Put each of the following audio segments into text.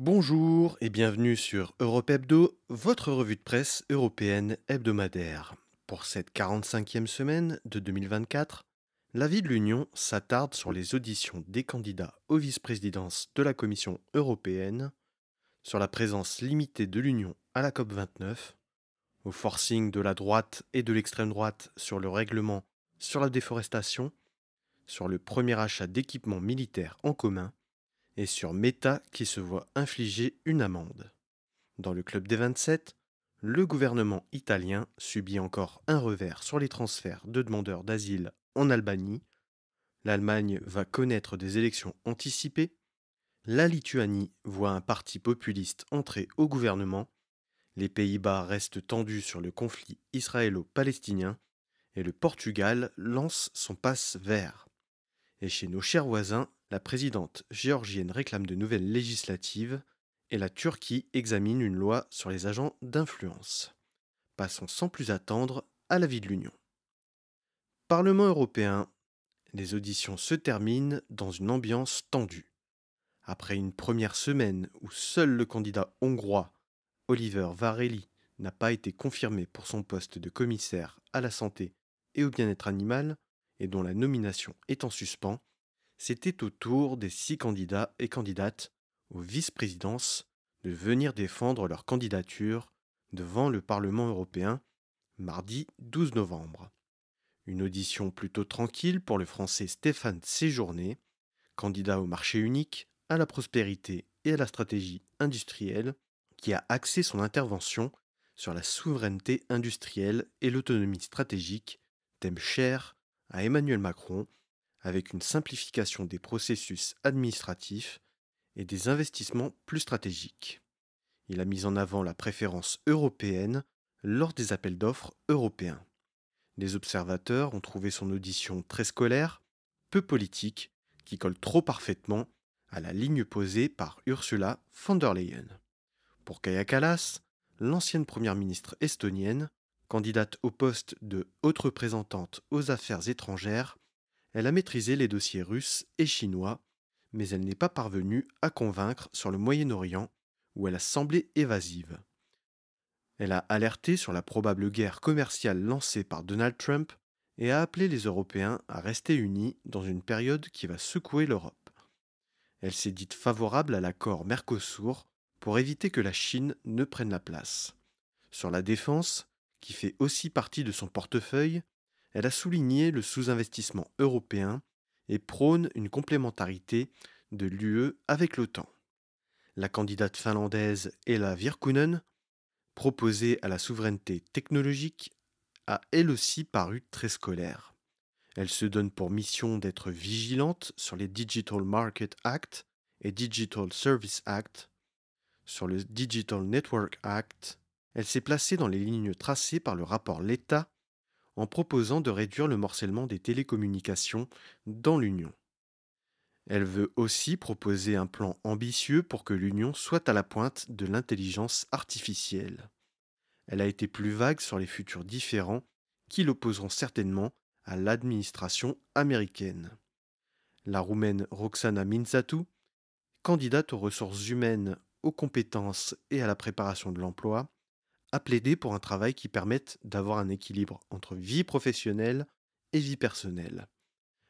Bonjour et bienvenue sur Europe Hebdo, votre revue de presse européenne hebdomadaire. Pour cette 45e semaine de 2024, la vie de l'Union s'attarde sur les auditions des candidats aux vice-présidences de la Commission européenne, sur la présence limitée de l'Union à la COP29, au forcing de la droite et de l'extrême droite sur le règlement sur la déforestation, sur le premier achat d'équipements militaires en commun, et sur Meta qui se voit infliger une amende. Dans le club des 27, le gouvernement italien subit encore un revers sur les transferts de demandeurs d'asile en Albanie, l'Allemagne va connaître des élections anticipées, la Lituanie voit un parti populiste entrer au gouvernement, les Pays-Bas restent tendus sur le conflit israélo-palestinien et le Portugal lance son passe vert. Et chez nos chers voisins, la présidente géorgienne réclame de nouvelles législatives et la Turquie examine une loi sur les agents d'influence. Passons sans plus attendre à la vie de l'Union. Parlement européen, les auditions se terminent dans une ambiance tendue. Après une première semaine où seul le candidat hongrois, Oliver Várhelyi, n'a pas été confirmé pour son poste de commissaire à la santé et au bien-être animal, et dont la nomination est en suspens, c'était au tour des 6 candidats et candidates aux vice-présidences de venir défendre leur candidature devant le Parlement européen mardi 12 novembre. Une audition plutôt tranquille pour le Français Stéphane Séjourné, candidat au marché unique, à la prospérité et à la stratégie industrielle, qui a axé son intervention sur la souveraineté industrielle et l'autonomie stratégique, thème cher à Emmanuel Macron, avec une simplification des processus administratifs et des investissements plus stratégiques. Il a mis en avant la préférence européenne lors des appels d'offres européens. Les observateurs ont trouvé son audition très scolaire, peu politique, qui colle trop parfaitement à la ligne posée par Ursula von der Leyen. Pour Kaja Kallas, l'ancienne première ministre estonienne, candidate au poste de haute représentante aux affaires étrangères, elle a maîtrisé les dossiers russes et chinois, mais elle n'est pas parvenue à convaincre sur le Moyen-Orient, où elle a semblé évasive. Elle a alerté sur la probable guerre commerciale lancée par Donald Trump et a appelé les Européens à rester unis dans une période qui va secouer l'Europe. Elle s'est dite favorable à l'accord Mercosur pour éviter que la Chine ne prenne la place. Sur la défense, qui fait aussi partie de son portefeuille, elle a souligné le sous-investissement européen et prône une complémentarité de l'UE avec l'OTAN. La candidate finlandaise Ella Virkkunen, proposée à la souveraineté technologique, a elle aussi paru très scolaire. Elle se donne pour mission d'être vigilante sur les Digital Market Act et Digital Service Act. Sur le Digital Network Act, elle s'est placée dans les lignes tracées par le rapport L'État en proposant de réduire le morcellement des télécommunications dans l'Union. Elle veut aussi proposer un plan ambitieux pour que l'Union soit à la pointe de l'intelligence artificielle. Elle a été plus vague sur les futurs différends qui l'opposeront certainement à l'administration américaine. La Roumaine Roxana Mințatu, candidate aux ressources humaines, aux compétences et à la préparation de l'emploi, a plaidé pour un travail qui permette d'avoir un équilibre entre vie professionnelle et vie personnelle.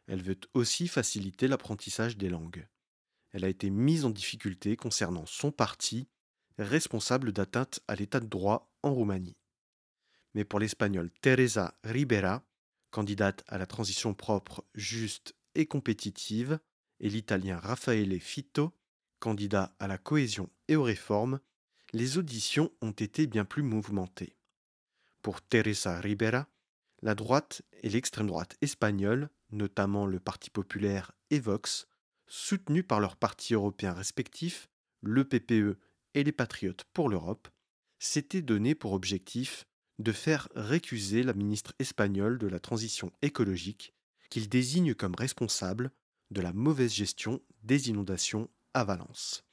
Elle veut aussi faciliter l'apprentissage des langues. Elle a été mise en difficulté concernant son parti, responsable d'atteinte à l'état de droit en Roumanie. Mais pour l'Espagnole Teresa Ribera, candidate à la transition propre, juste et compétitive, et l'Italien Raffaele Fitto, candidat à la cohésion et aux réformes, les auditions ont été bien plus mouvementées. Pour Teresa Ribera, la droite et l'extrême droite espagnole, notamment le Parti populaire et Vox, soutenus par leurs partis européens respectifs, le PPE et les Patriotes pour l'Europe, s'étaient donné pour objectif de faire récuser la ministre espagnole de la transition écologique, qu'ils désignent comme responsable de la mauvaise gestion des inondations à Valence.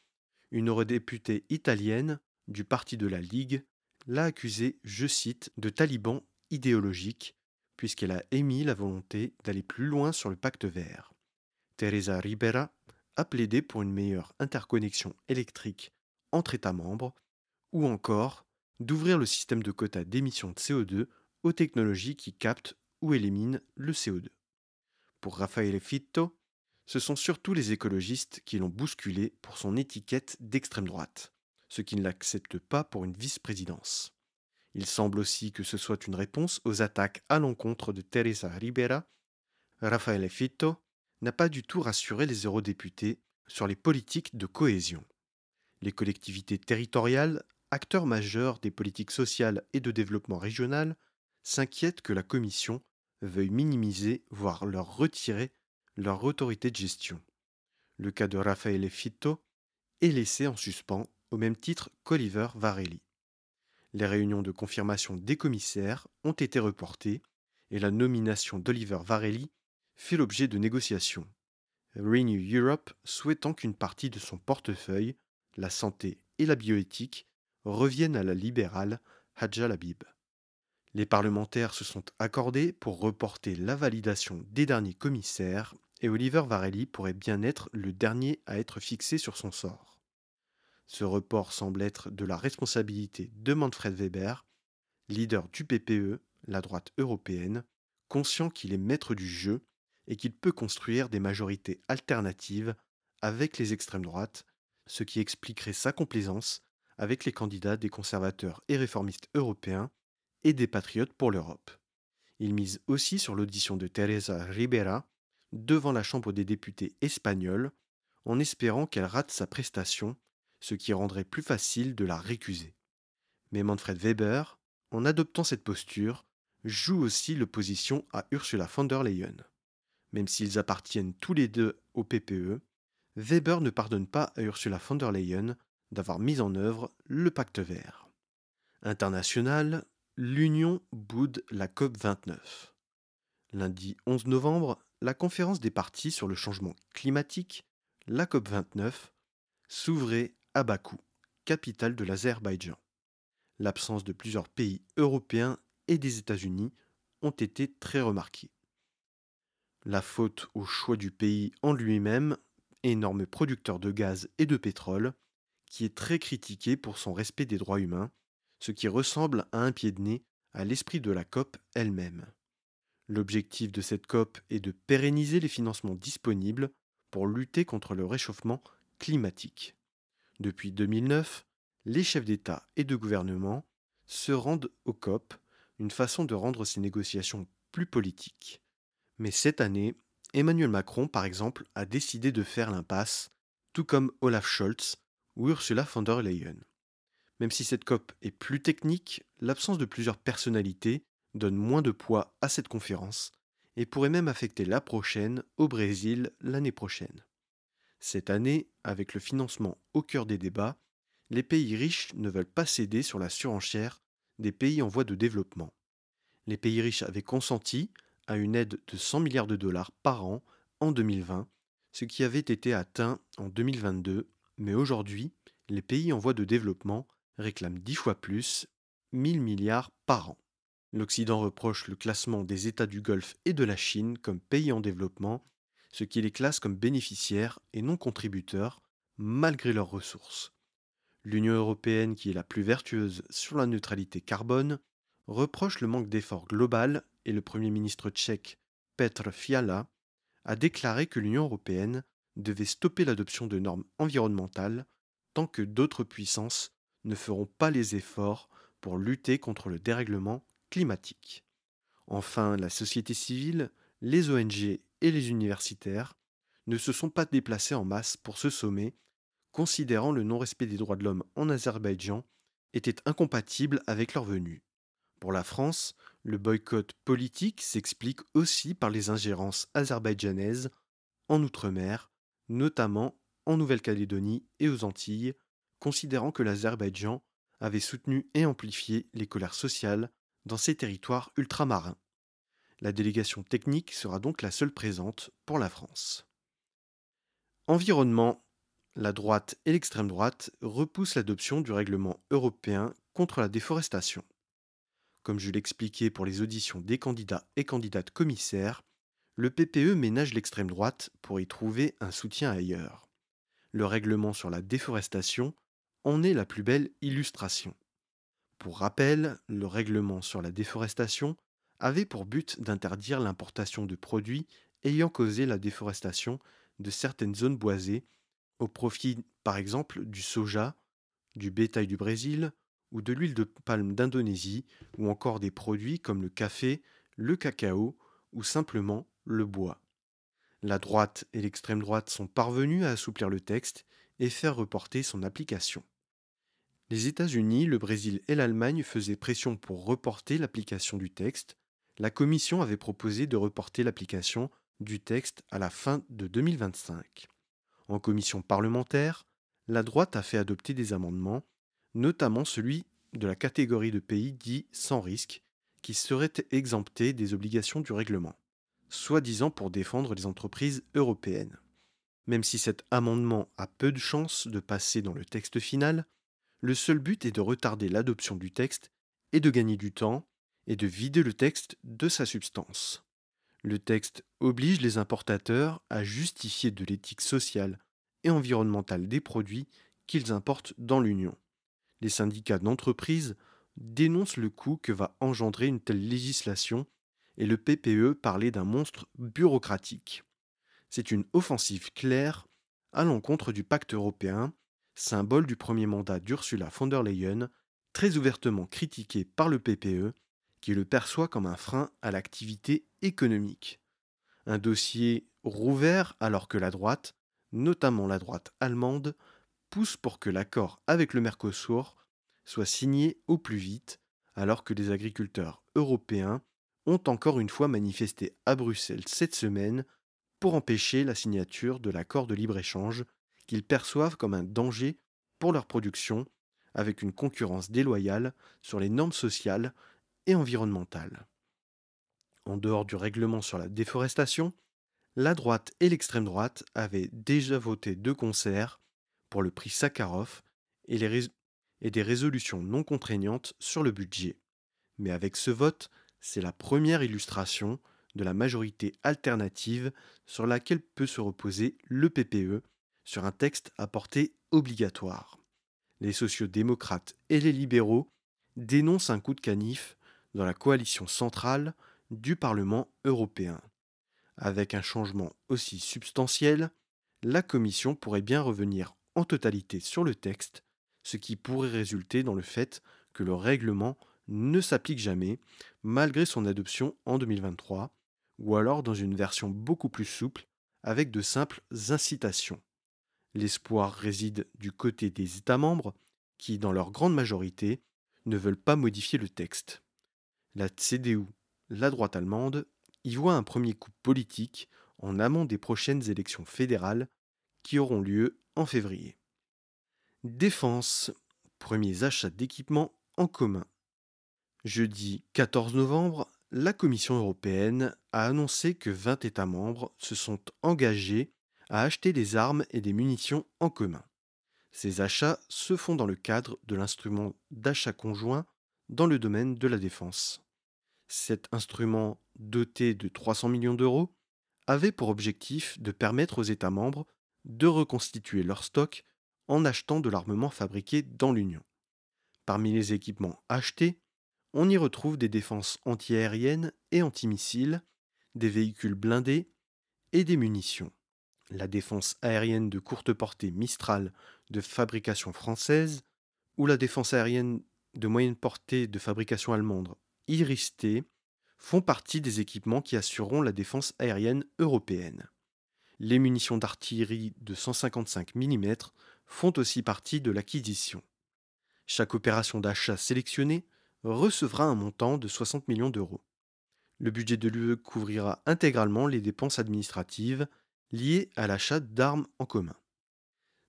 Une eurodéputée italienne du parti de la Ligue l'a accusée, je cite, de taliban idéologique, puisqu'elle a émis la volonté d'aller plus loin sur le pacte vert. Teresa Ribera a plaidé pour une meilleure interconnexion électrique entre États membres, ou encore d'ouvrir le système de quotas d'émissions de CO2 aux technologies qui captent ou éliminent le CO2. Pour Raffaele Fitto, ce sont surtout les écologistes qui l'ont bousculé pour son étiquette d'extrême droite, ce qui ne l'accepte pas pour une vice-présidence. Il semble aussi que ce soit une réponse aux attaques à l'encontre de Teresa Ribera. Raffaele Fitto n'a pas du tout rassuré les eurodéputés sur les politiques de cohésion. Les collectivités territoriales, acteurs majeurs des politiques sociales et de développement régional, s'inquiètent que la Commission veuille minimiser, voire leur retirer, leur autorité de gestion. Le cas de Raffaele Fitto est laissé en suspens au même titre qu'Oliver Varelli. Les réunions de confirmation des commissaires ont été reportées et la nomination d'Oliver Varelli fait l'objet de négociations. Renew Europe souhaitant qu'une partie de son portefeuille, la santé et la bioéthique, reviennent à la libérale Hadja Labib. Les parlementaires se sont accordés pour reporter la validation des derniers commissaires et Oliver Varelli pourrait bien être le dernier à être fixé sur son sort. Ce report semble être de la responsabilité de Manfred Weber, leader du PPE, la droite européenne, conscient qu'il est maître du jeu et qu'il peut construire des majorités alternatives avec les extrêmes droites, ce qui expliquerait sa complaisance avec les candidats des conservateurs et réformistes européens et des patriotes pour l'Europe. Il mise aussi sur l'audition de Teresa Ribera devant la Chambre des députés espagnole, en espérant qu'elle rate sa prestation, ce qui rendrait plus facile de la récuser. Mais Manfred Weber, en adoptant cette posture, joue aussi l'opposition à Ursula von der Leyen. Même s'ils appartiennent tous les deux au PPE, Weber ne pardonne pas à Ursula von der Leyen d'avoir mis en œuvre le pacte vert. International, l'Union boude la COP29. Lundi 11 novembre, la conférence des parties sur le changement climatique, la COP29, s'ouvrait à Bakou, capitale de l'Azerbaïdjan. L'absence de plusieurs pays européens et des États-Unis ont été très remarquées. La faute au choix du pays en lui-même, énorme producteur de gaz et de pétrole, qui est très critiqué pour son respect des droits humains, ce qui ressemble à un pied de nez à l'esprit de la COP elle-même. L'objectif de cette COP est de pérenniser les financements disponibles pour lutter contre le réchauffement climatique. Depuis 2009, les chefs d'État et de gouvernement se rendent aux COP, une façon de rendre ces négociations plus politiques. Mais cette année, Emmanuel Macron, par exemple, a décidé de faire l'impasse, tout comme Olaf Scholz ou Ursula von der Leyen. Même si cette COP est plus technique, l'absence de plusieurs personnalités donne moins de poids à cette conférence et pourrait même affecter la prochaine au Brésil l'année prochaine. Cette année, avec le financement au cœur des débats, les pays riches ne veulent pas céder sur la surenchère des pays en voie de développement. Les pays riches avaient consenti à une aide de 100 milliards de dollars par an en 2020, ce qui avait été atteint en 2022, mais aujourd'hui, les pays en voie de développement réclament 10 fois plus, 1000 milliards par an. L'Occident reproche le classement des États du Golfe et de la Chine comme pays en développement, ce qui les classe comme bénéficiaires et non contributeurs, malgré leurs ressources. L'Union européenne, qui est la plus vertueuse sur la neutralité carbone, reproche le manque d'effort global et le Premier ministre tchèque Petr Fiala a déclaré que l'Union européenne devait stopper l'adoption de normes environnementales tant que d'autres puissances ne feront pas les efforts pour lutter contre le dérèglement climatique. Enfin, la société civile, les ONG et les universitaires ne se sont pas déplacés en masse pour ce sommet, considérant le non-respect des droits de l'homme en Azerbaïdjan était incompatible avec leur venue. Pour la France, le boycott politique s'explique aussi par les ingérences azerbaïdjanaises en Outre-mer, notamment en Nouvelle-Calédonie et aux Antilles, considérant que l'Azerbaïdjan avait soutenu et amplifié les colères sociales dans ces territoires ultramarins. La délégation technique sera donc la seule présente pour la France. Environnement. La droite et l'extrême droite repoussent l'adoption du règlement européen contre la déforestation. Comme je l'expliquais pour les auditions des candidats et candidates commissaires, le PPE ménage l'extrême droite pour y trouver un soutien ailleurs. Le règlement sur la déforestation en est la plus belle illustration. Pour rappel, le règlement sur la déforestation avait pour but d'interdire l'importation de produits ayant causé la déforestation de certaines zones boisées au profit par exemple du soja, du bétail du Brésil ou de l'huile de palme d'Indonésie ou encore des produits comme le café, le cacao ou simplement le bois. La droite et l'extrême droite sont parvenus à assouplir le texte et faire reporter son application. Les États-Unis, le Brésil et l'Allemagne faisaient pression pour reporter l'application du texte. La Commission avait proposé de reporter l'application du texte à la fin de 2025. En commission parlementaire, la droite a fait adopter des amendements, notamment celui de la catégorie de pays dits sans risque, qui seraient exemptés des obligations du règlement, soi-disant pour défendre les entreprises européennes. Même si cet amendement a peu de chances de passer dans le texte final, le seul but est de retarder l'adoption du texte et de gagner du temps et de vider le texte de sa substance. Le texte oblige les importateurs à justifier de l'éthique sociale et environnementale des produits qu'ils importent dans l'Union. Les syndicats d'entreprises dénoncent le coût que va engendrer une telle législation et le PPE parlait d'un monstre bureaucratique. C'est une offensive claire à l'encontre du pacte européen, symbole du premier mandat d'Ursula von der Leyen, très ouvertement critiqué par le PPE, qui le perçoit comme un frein à l'activité économique. Un dossier rouvert alors que la droite, notamment la droite allemande, pousse pour que l'accord avec le Mercosur soit signé au plus vite, alors que les agriculteurs européens ont encore une fois manifesté à Bruxelles cette semaine pour empêcher la signature de l'accord de libre-échange qu'ils perçoivent comme un danger pour leur production, avec une concurrence déloyale sur les normes sociales et environnementales. En dehors du règlement sur la déforestation, la droite et l'extrême droite avaient déjà voté de concert pour le prix Sakharov et des résolutions non contraignantes sur le budget. Mais avec ce vote, c'est la première illustration de la majorité alternative sur laquelle peut se reposer le PPE sur un texte à portée obligatoire. Les sociodémocrates et les libéraux dénoncent un coup de canif dans la coalition centrale du Parlement européen. Avec un changement aussi substantiel, la Commission pourrait bien revenir en totalité sur le texte, ce qui pourrait résulter dans le fait que le règlement ne s'applique jamais, malgré son adoption en 2023, ou alors dans une version beaucoup plus souple, avec de simples incitations. L'espoir réside du côté des États membres, qui, dans leur grande majorité, ne veulent pas modifier le texte. La CDU, la droite allemande, y voit un premier coup politique en amont des prochaines élections fédérales qui auront lieu en février. Défense. Premiers achats d'équipements en commun. Jeudi 14 novembre, la Commission européenne a annoncé que 20 États membres se sont engagés à acheter des armes et des munitions en commun. Ces achats se font dans le cadre de l'instrument d'achat conjoint dans le domaine de la défense. Cet instrument, doté de 300 millions d'euros, avait pour objectif de permettre aux États membres de reconstituer leur stock en achetant de l'armement fabriqué dans l'Union. Parmi les équipements achetés, on y retrouve des défenses antiaériennes et antimissiles, des véhicules blindés et des munitions. La défense aérienne de courte portée Mistral de fabrication française ou la défense aérienne de moyenne portée de fabrication allemande Iris-T font partie des équipements qui assureront la défense aérienne européenne. Les munitions d'artillerie de 155 mm font aussi partie de l'acquisition. Chaque opération d'achat sélectionnée recevra un montant de 60 millions d'euros. Le budget de l'UE couvrira intégralement les dépenses administratives liées à l'achat d'armes en commun.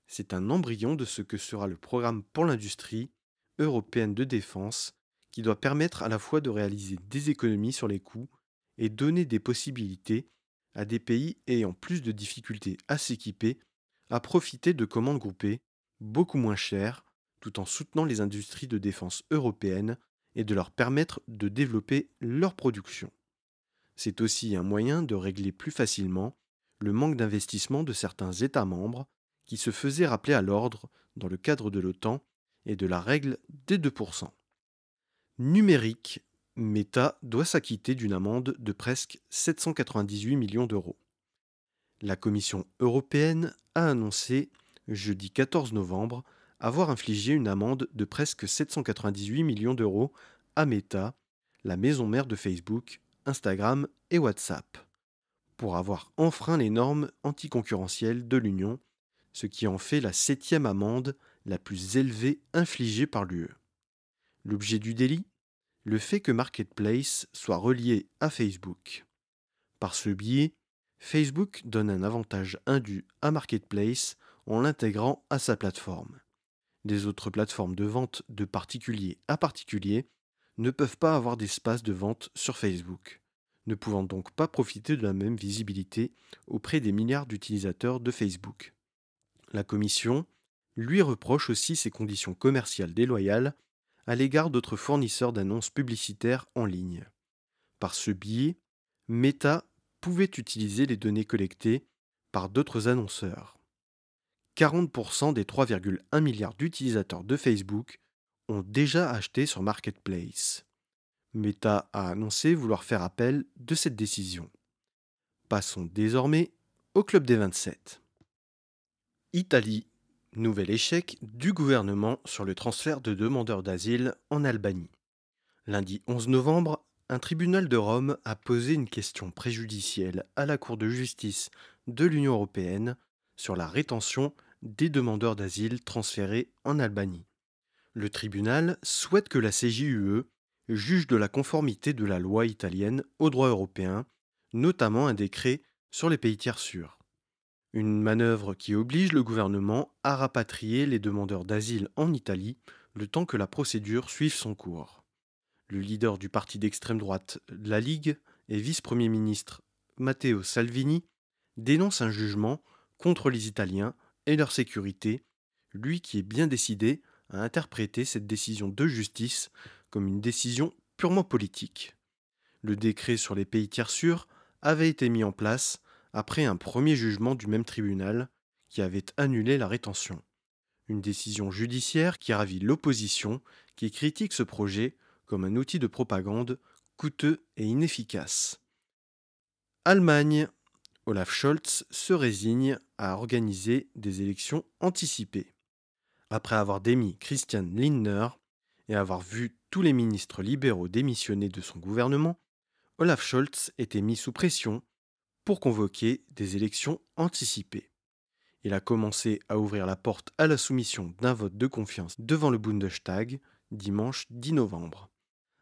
C'est un embryon de ce que sera le programme pour l'industrie européenne de défense qui doit permettre à la fois de réaliser des économies sur les coûts et donner des possibilités à des pays ayant plus de difficultés à s'équiper à profiter de commandes groupées beaucoup moins chères tout en soutenant les industries de défense européennes et de leur permettre de développer leur production. C'est aussi un moyen de régler plus facilement le manque d'investissement de certains États membres qui se faisaient rappeler à l'ordre dans le cadre de l'OTAN et de la règle des 2%. Numérique, Meta doit s'acquitter d'une amende de presque 798 millions d'euros. La Commission européenne a annoncé, jeudi 14 novembre, avoir infligé une amende de presque 798 millions d'euros à Meta, la maison mère de Facebook, Instagram et WhatsApp, pour avoir enfreint les normes anticoncurrentielles de l'Union, ce qui en fait la 7e amende la plus élevée infligée par l'UE. L'objet du délit ? Le fait que Marketplace soit relié à Facebook. Par ce biais, Facebook donne un avantage indu à Marketplace en l'intégrant à sa plateforme. Les autres plateformes de vente de particulier à particulier ne peuvent pas avoir d'espace de vente sur Facebook, ne pouvant donc pas profiter de la même visibilité auprès des milliards d'utilisateurs de Facebook. La Commission lui reproche aussi ses conditions commerciales déloyales à l'égard d'autres fournisseurs d'annonces publicitaires en ligne. Par ce biais, Meta pouvait utiliser les données collectées par d'autres annonceurs. 40% des 3,1 milliards d'utilisateurs de Facebook ont déjà acheté sur Marketplace. Meta a annoncé vouloir faire appel de cette décision. Passons désormais au club des 27. Italie. Nouvel échec du gouvernement sur le transfert de demandeurs d'asile en Albanie. Lundi 11 novembre, un tribunal de Rome a posé une question préjudicielle à la Cour de justice de l'Union européenne sur la rétention des demandeurs d'asile transférés en Albanie. Le tribunal souhaite que la CJUE juge de la conformité de la loi italienne au droit européen, notamment un décret sur les pays tiers sûrs. Une manœuvre qui oblige le gouvernement à rapatrier les demandeurs d'asile en Italie le temps que la procédure suive son cours. Le leader du parti d'extrême droite, la Ligue, et vice-premier ministre Matteo Salvini, dénonce un jugement contre les Italiens et leur sécurité, lui qui est bien décidé à interpréter cette décision de justice comme une décision purement politique. Le décret sur les pays tiers sûrs avait été mis en place après un premier jugement du même tribunal qui avait annulé la rétention. Une décision judiciaire qui ravit l'opposition qui critique ce projet comme un outil de propagande coûteux et inefficace. Allemagne. Olaf Scholz se résigne à organiser des élections anticipées. Après avoir démis Christian Lindner et avoir vu tous les ministres libéraux démissionner de son gouvernement, Olaf Scholz était mis sous pression pour convoquer des élections anticipées. Il a commencé à ouvrir la porte à la soumission d'un vote de confiance devant le Bundestag dimanche 10 novembre,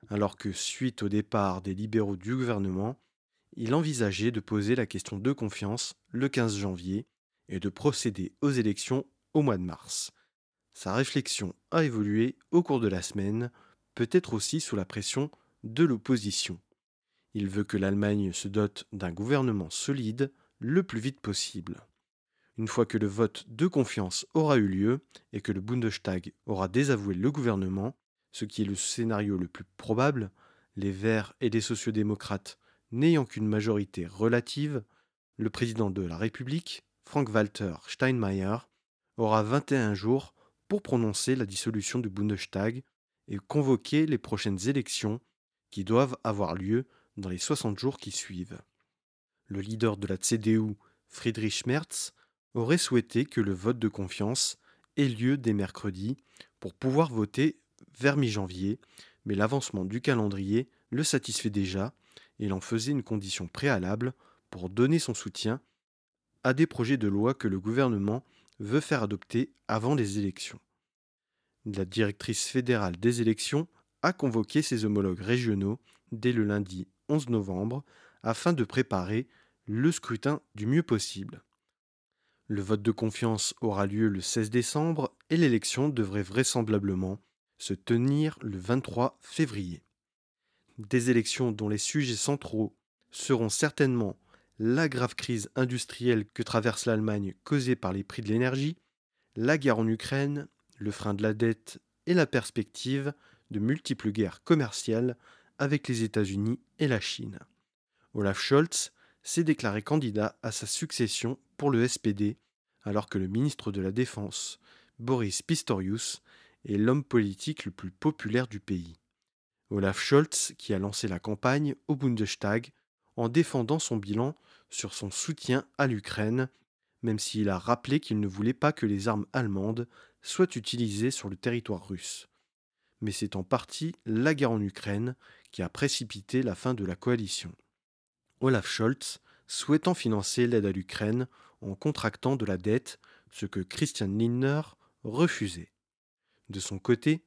alors que suite au départ des libéraux du gouvernement, il envisageait de poser la question de confiance le 15 janvier et de procéder aux élections au mois de mars. Sa réflexion a évolué au cours de la semaine, peut-être aussi sous la pression de l'opposition. Il veut que l'Allemagne se dote d'un gouvernement solide le plus vite possible. Une fois que le vote de confiance aura eu lieu et que le Bundestag aura désavoué le gouvernement, ce qui est le scénario le plus probable, les Verts et les sociodémocrates n'ayant qu'une majorité relative, le président de la République, Frank-Walter Steinmeier, aura 21 jours pour prononcer la dissolution du Bundestag et convoquer les prochaines élections qui doivent avoir lieu dans les 60 jours qui suivent. Le leader de la CDU, Friedrich Merz, aurait souhaité que le vote de confiance ait lieu dès mercredi pour pouvoir voter vers mi-janvier, mais l'avancement du calendrier le satisfait déjà et il en faisait une condition préalable pour donner son soutien à des projets de loi que le gouvernement veut faire adopter avant les élections. La directrice fédérale des élections a convoqué ses homologues régionaux dès le lundi 11 novembre afin de préparer le scrutin du mieux possible. Le vote de confiance aura lieu le 16 décembre et l'élection devrait vraisemblablement se tenir le 23 février. Des élections dont les sujets centraux seront certainement la grave crise industrielle que traverse l'Allemagne causée par les prix de l'énergie, la guerre en Ukraine, le frein de la dette et la perspective de multiples guerres commerciales avec les États-Unis et la Chine. Olaf Scholz s'est déclaré candidat à sa succession pour le SPD, alors que le ministre de la Défense, Boris Pistorius est l'homme politique le plus populaire du pays. Olaf Scholz qui a lancé la campagne au Bundestag en défendant son bilan sur son soutien à l'Ukraine, même s'il a rappelé qu'il ne voulait pas que les armes allemandes soient utilisées sur le territoire russe. Mais c'est en partie la guerre en Ukraine qui a précipité la fin de la coalition. Olaf Scholz souhaitant financer l'aide à l'Ukraine en contractant de la dette, ce que Christian Lindner refusait. De son côté,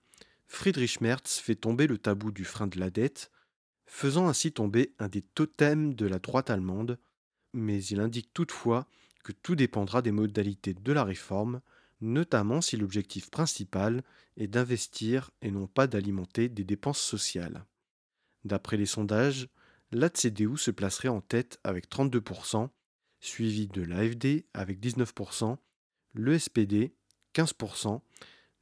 Friedrich Merz fait tomber le tabou du frein de la dette, faisant ainsi tomber un des totems de la droite allemande, mais il indique toutefois que tout dépendra des modalités de la réforme, notamment si l'objectif principal est d'investir et non pas d'alimenter des dépenses sociales. D'après les sondages, la CDU se placerait en tête avec 32%, suivi de l'AfD avec 19%, le SPD 15%,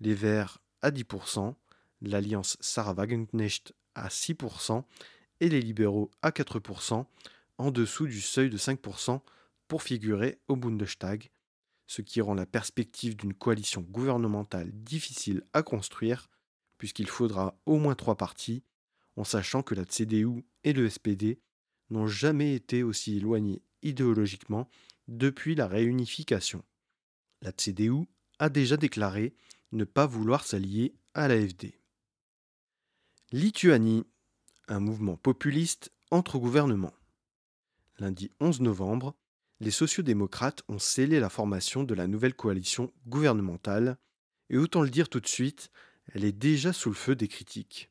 les Verts à 10%, l'Alliance Sarah Wagenknecht à 6% et les libéraux à 4%, en dessous du seuil de 5% pour figurer au Bundestag, ce qui rend la perspective d'une coalition gouvernementale difficile à construire, puisqu'il faudra au moins 3 partis, en sachant que la CDU et le SPD n'ont jamais été aussi éloignés idéologiquement depuis la réunification. La CDU a déjà déclaré ne pas vouloir s'allier à l'AfD. Lituanie, un mouvement populiste entre gouvernements. Lundi 11 novembre, les sociodémocrates ont scellé la formation de la nouvelle coalition gouvernementale, et autant le dire tout de suite, elle est déjà sous le feu des critiques.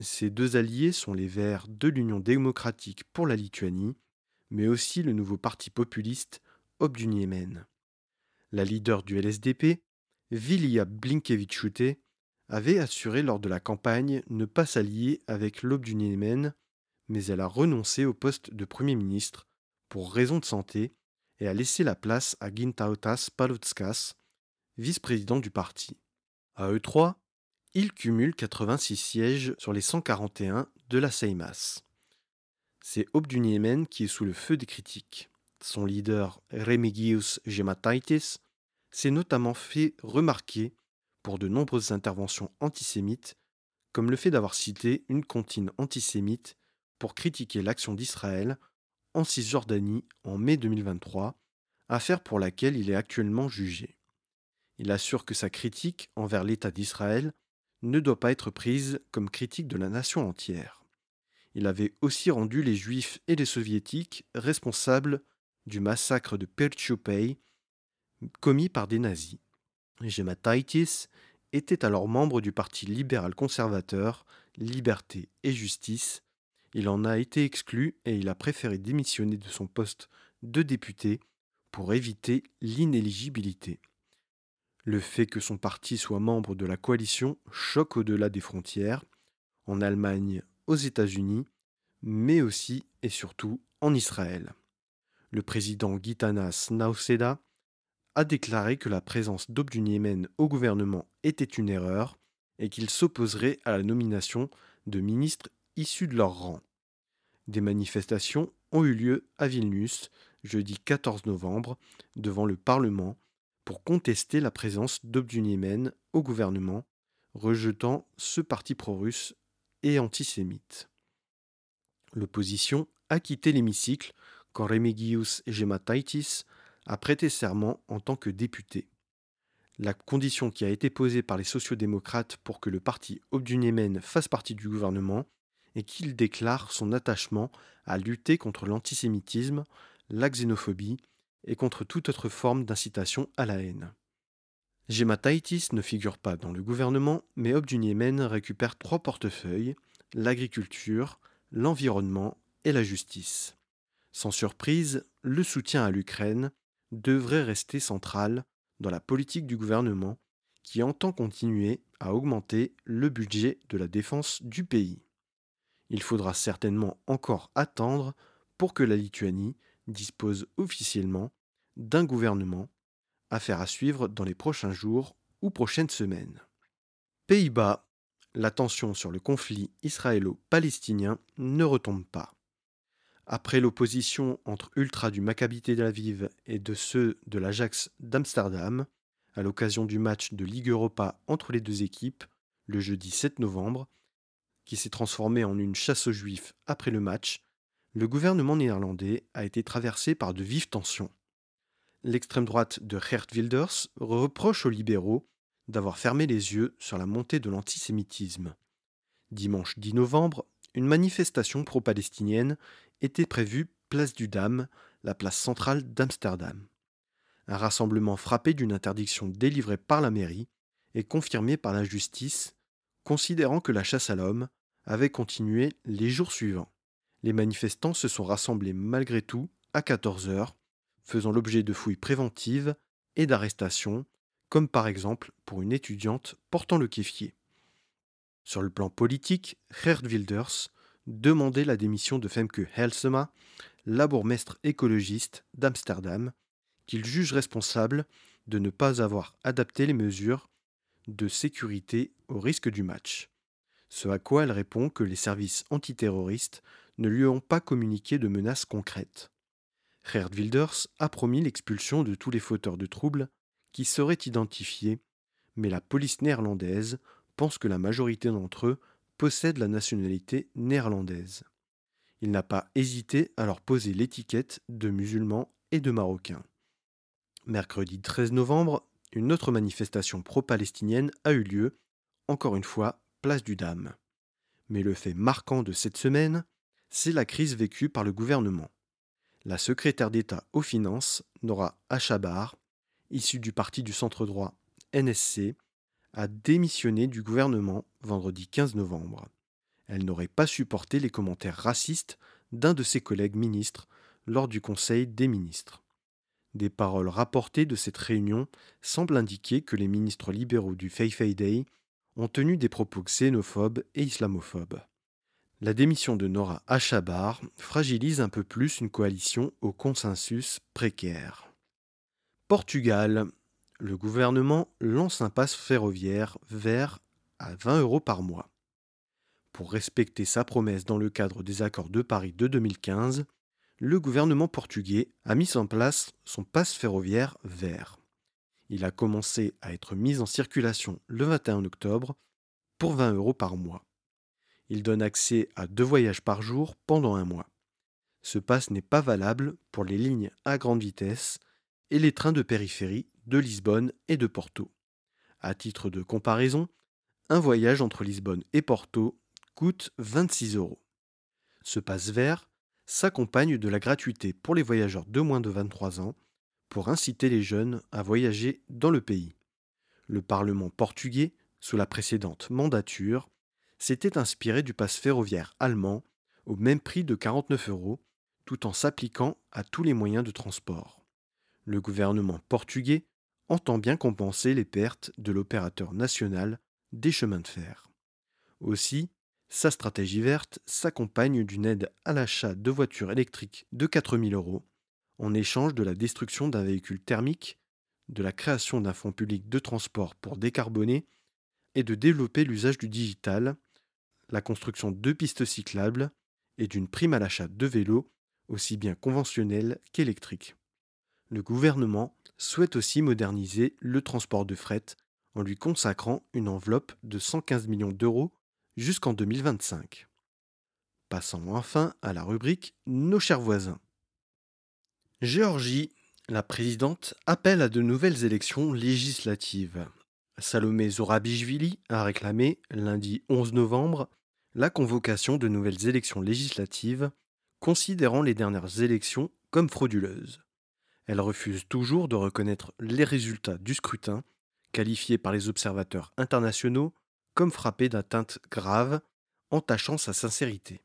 Ces deux alliés sont les Verts de l'Union démocratique pour la Lituanie, mais aussi le nouveau parti populiste Obduniamen. La leader du LSDP, Vilija Blinkevičiūtė, avait assuré lors de la campagne ne pas s'allier avec l'Obduniamen, mais elle a renoncé au poste de Premier ministre pour raison de santé et a laissé la place à Gintautas Paluckas, vice-président du parti. À eux trois, ils cumulent 86 sièges sur les 141 de la Seimas. C'est Obduniamen qui est sous le feu des critiques. Son leader, Remigius Žemaitaitis, s'est notamment fait remarquer pour de nombreuses interventions antisémites, comme le fait d'avoir cité une comptine antisémite pour critiquer l'action d'Israël en Cisjordanie en mai 2023, affaire pour laquelle il est actuellement jugé. Il assure que sa critique envers l'État d'Israël ne doit pas être prise comme critique de la nation entière. Il avait aussi rendu les Juifs et les Soviétiques responsables du massacre de Pirčiupiai commis par des nazis. Žemaitaitis était alors membre du parti libéral-conservateur Liberté et Justice. Il en a été exclu et il a préféré démissionner de son poste de député pour éviter l'inéligibilité. Le fait que son parti soit membre de la coalition choque au-delà des frontières, en Allemagne, aux États-Unis, mais aussi et surtout en Israël. Le président Gitanas Nausėda a déclaré que la présence d'Obduniamen au gouvernement était une erreur et qu'il s'opposerait à la nomination de ministres issus de leur rang. Des manifestations ont eu lieu à Vilnius, jeudi 14 novembre, devant le Parlement, pour contester la présence d'Obduniamen au gouvernement, rejetant ce parti pro-russe et antisémite. L'opposition a quitté l'hémicycle quand Remigius Žemaitaitis a prêté serment en tant que député. La condition qui a été posée par les sociodémocrates pour que le parti Obduniamen fasse partie du gouvernement est qu'il déclare son attachement à lutter contre l'antisémitisme, la xénophobie et contre toute autre forme d'incitation à la haine. Žemaitaitis ne figure pas dans le gouvernement, mais Obduniamen récupère 3 portefeuilles, l'agriculture, l'environnement et la justice. Sans surprise, le soutien à l'Ukraine devrait rester central dans la politique du gouvernement qui entend continuer à augmenter le budget de la défense du pays. Il faudra certainement encore attendre pour que la Lituanie dispose officiellement d'un gouvernement, affaire à suivre dans les prochains jours ou prochaines semaines. Pays-Bas, la tension sur le conflit israélo-palestinien ne retombe pas. Après l'opposition entre ultras du Maccabi Tel Aviv et de ceux de l'Ajax d'Amsterdam, à l'occasion du match de Ligue Europa entre les deux équipes, le jeudi 7 novembre, qui s'est transformé en une chasse aux juifs après le match, le gouvernement néerlandais a été traversé par de vives tensions. L'extrême droite de Geert Wilders reproche aux libéraux d'avoir fermé les yeux sur la montée de l'antisémitisme. Dimanche 10 novembre, une manifestation pro-palestinienne était prévue place du Dam, la place centrale d'Amsterdam. Un rassemblement frappé d'une interdiction délivrée par la mairie et confirmée par la justice, considérant que la chasse à l'homme avait continué les jours suivants. Les manifestants se sont rassemblés malgré tout à 14 heures, faisant l'objet de fouilles préventives et d'arrestations, comme par exemple pour une étudiante portant le kéfier. Sur le plan politique, Geert Wilders demandait la démission de Femke Halsema, la bourgmestre écologiste d'Amsterdam, qu'il juge responsable de ne pas avoir adapté les mesures de sécurité au risque du match. Ce à quoi elle répond que les services antiterroristes ne lui ont pas communiqué de menaces concrètes. Geert Wilders a promis l'expulsion de tous les fauteurs de troubles qui seraient identifiés, mais la police néerlandaise pense que la majorité d'entre eux possèdent la nationalité néerlandaise. Il n'a pas hésité à leur poser l'étiquette de musulmans et de marocains. Mercredi 13 novembre, une autre manifestation pro-palestinienne a eu lieu, encore une fois, place du Dam. Mais le fait marquant de cette semaine, c'est la crise vécue par le gouvernement. La secrétaire d'État aux Finances, Nora Achabar, issue du parti du centre-droit NSC, a démissionné du gouvernement vendredi 15 novembre. Elle n'aurait pas supporté les commentaires racistes d'un de ses collègues ministres lors du Conseil des ministres. Des paroles rapportées de cette réunion semblent indiquer que les ministres libéraux du Fei Day ont tenu des propos xénophobes et islamophobes. La démission de Nora Achabar fragilise un peu plus une coalition au consensus précaire. Portugal. Le gouvernement lance un pass ferroviaire vert à 20 € par mois. Pour respecter sa promesse dans le cadre des accords de Paris de 2015, le gouvernement portugais a mis en place son pass ferroviaire vert. Il a commencé à être mis en circulation le 21 octobre pour 20 € par mois. Il donne accès à 2 voyages par jour pendant un mois. Ce pass n'est pas valable pour les lignes à grande vitesse et les trains de périphérie de Lisbonne et de Porto. À titre de comparaison, un voyage entre Lisbonne et Porto coûte 26 €. Ce pass vert s'accompagne de la gratuité pour les voyageurs de moins de 23 ans pour inciter les jeunes à voyager dans le pays. Le Parlement portugais, sous la précédente mandature, s'était inspiré du pass ferroviaire allemand au même prix de 49 €, tout en s'appliquant à tous les moyens de transport. Le gouvernement portugais entend bien compenser les pertes de l'opérateur national des chemins de fer. Aussi, sa stratégie verte s'accompagne d'une aide à l'achat de voitures électriques de 4 000 € en échange de la destruction d'un véhicule thermique, de la création d'un fonds public de transport pour décarboner et de développer l'usage du digital, la construction de pistes cyclables et d'une prime à l'achat de vélos, aussi bien conventionnels qu'électriques. Le gouvernement souhaite aussi moderniser le transport de fret en lui consacrant une enveloppe de 115 millions d'euros jusqu'en 2025. Passons enfin à la rubrique Nos chers voisins. Géorgie, la présidente appelle à de nouvelles élections législatives. Salomé Zourabichvili a réclamé, lundi 11 novembre, la convocation de nouvelles élections législatives, considérant les dernières élections comme frauduleuses. Elle refuse toujours de reconnaître les résultats du scrutin, qualifiés par les observateurs internationaux comme frappés d'atteinte grave, entachant sa sincérité.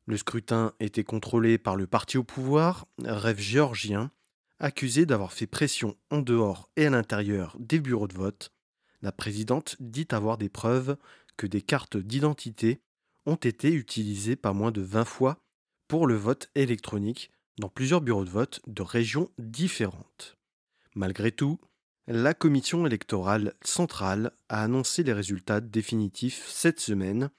Le scrutin était contrôlé par le parti au pouvoir, Rêve géorgien, accusé d'avoir fait pression en dehors et à l'intérieur des bureaux de vote. La présidente dit avoir des preuves que des cartes d'identité ont été utilisées pas moins de 20 fois pour le vote électronique dans plusieurs bureaux de vote de régions différentes. Malgré tout, la commission électorale centrale a annoncé les résultats définitifs cette semaine,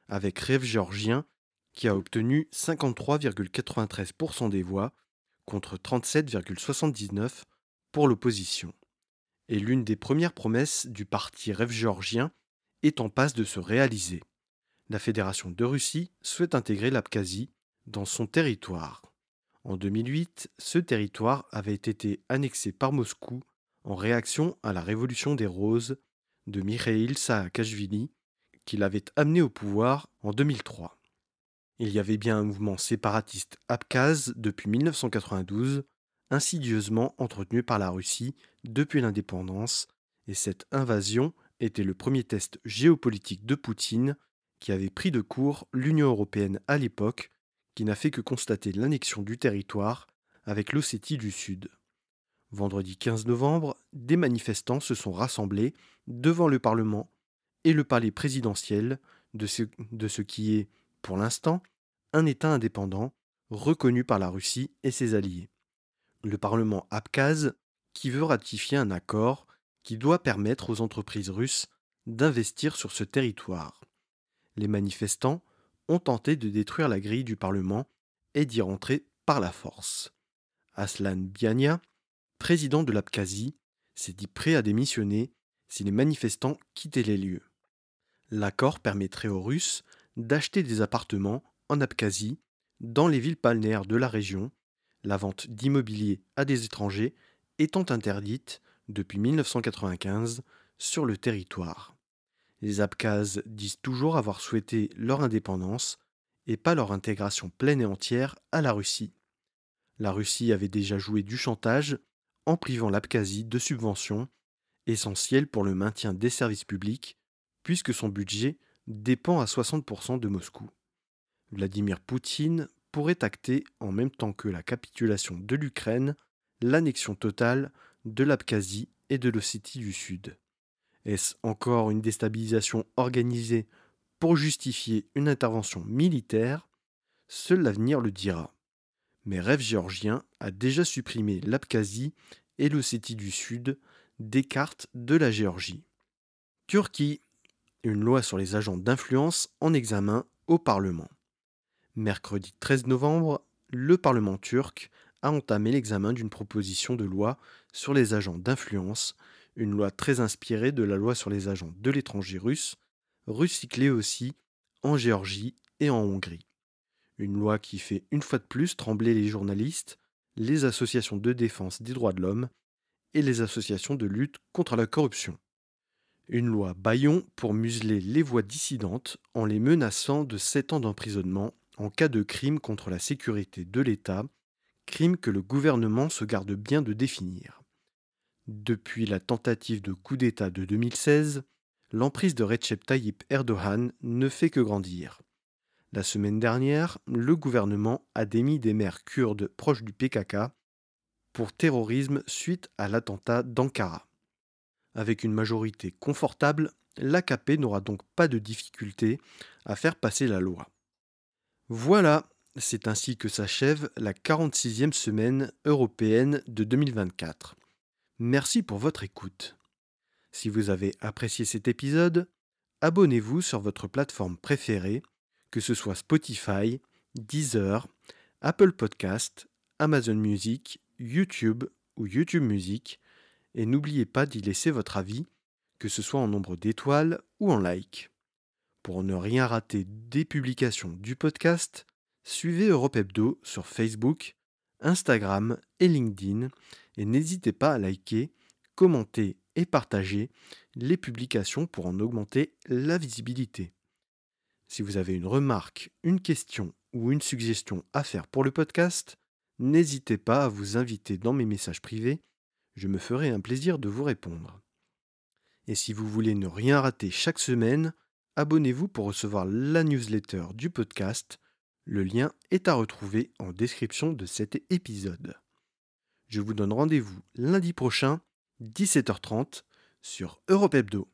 avec Rêve géorgien qui a obtenu 53,93% des voix contre 37,79% pour l'opposition. et l'une des premières promesses du parti Rêve géorgien est en passe de se réaliser. La Fédération de Russie souhaite intégrer l'Abkhazie dans son territoire. En 2008, ce territoire avait été annexé par Moscou en réaction à la révolution des Roses de Mikhaïl Saakachvili, qui l'avait amené au pouvoir en 2003. Il y avait bien un mouvement séparatiste abkhaze depuis 1992, insidieusement entretenu par la Russie depuis l'indépendance, et cette invasion était le premier test géopolitique de Poutine, qui avait pris de court l'Union européenne à l'époque, qui n'a fait que constater l'annexion du territoire avec l'Ossétie du Sud. Vendredi 15 novembre, des manifestants se sont rassemblés devant le Parlement et le palais présidentiel de ce qui est, pour l'instant, un État indépendant reconnu par la Russie et ses alliés. Le Parlement abkhaze qui veut ratifier un accord qui doit permettre aux entreprises russes d'investir sur ce territoire. Les manifestants ont tenté de détruire la grille du Parlement et d'y rentrer par la force. Aslan Biania, président de l'Abkhazie, s'est dit prêt à démissionner si les manifestants quittaient les lieux. L'accord permettrait aux Russes d'acheter des appartements en Abkhazie, dans les villes balnéaires de la région, la vente d'immobilier à des étrangers étant interdite depuis 1995 sur le territoire. Les Abkhazes disent toujours avoir souhaité leur indépendance et pas leur intégration pleine et entière à la Russie. La Russie avait déjà joué du chantage en privant l'Abkhazie de subventions essentielles pour le maintien des services publics, puisque son budget dépend à 60% de Moscou. Vladimir Poutine pourrait acter, en même temps que la capitulation de l'Ukraine, l'annexion totale de l'Abkhazie et de l'Ossétie du Sud. Est-ce encore une déstabilisation organisée pour justifier une intervention militaire? Seul l'avenir le dira. Mais Rêve géorgien a déjà supprimé l'Abkhazie et l'Ossétie du Sud des cartes de la Géorgie. Turquie. Une loi sur les agents d'influence en examen au Parlement. Mercredi 13 novembre, le Parlement turc a entamé l'examen d'une proposition de loi sur les agents d'influence, une loi très inspirée de la loi sur les agents de l'étranger russe, recyclée aussi en Géorgie et en Hongrie. Une loi qui fait une fois de plus trembler les journalistes, les associations de défense des droits de l'homme et les associations de lutte contre la corruption. Une loi bâillon pour museler les voix dissidentes en les menaçant de 7 ans d'emprisonnement en cas de crime contre la sécurité de l'État, crime que le gouvernement se garde bien de définir. Depuis la tentative de coup d'État de 2016, l'emprise de Recep Tayyip Erdogan ne fait que grandir. La semaine dernière, le gouvernement a démis des maires kurdes proches du PKK pour terrorisme suite à l'attentat d'Ankara. Avec une majorité confortable, l'AKP n'aura donc pas de difficulté à faire passer la loi. Voilà, c'est ainsi que s'achève la 46e semaine européenne de 2024. Merci pour votre écoute. Si vous avez apprécié cet épisode, abonnez-vous sur votre plateforme préférée, que ce soit Spotify, Deezer, Apple Podcast, Amazon Music, YouTube ou YouTube Music, et n'oubliez pas d'y laisser votre avis, que ce soit en nombre d'étoiles ou en like. Pour ne rien rater des publications du podcast, suivez Europe Hebdo sur Facebook, Instagram et LinkedIn, et n'hésitez pas à liker, commenter et partager les publications pour en augmenter la visibilité. Si vous avez une remarque, une question ou une suggestion à faire pour le podcast, n'hésitez pas à vous inviter dans mes messages privés, je me ferai un plaisir de vous répondre. Et si vous voulez ne rien rater chaque semaine, abonnez-vous pour recevoir la newsletter du podcast. Le lien est à retrouver en description de cet épisode. Je vous donne rendez-vous lundi prochain, 17h30, sur Europe Hebdo.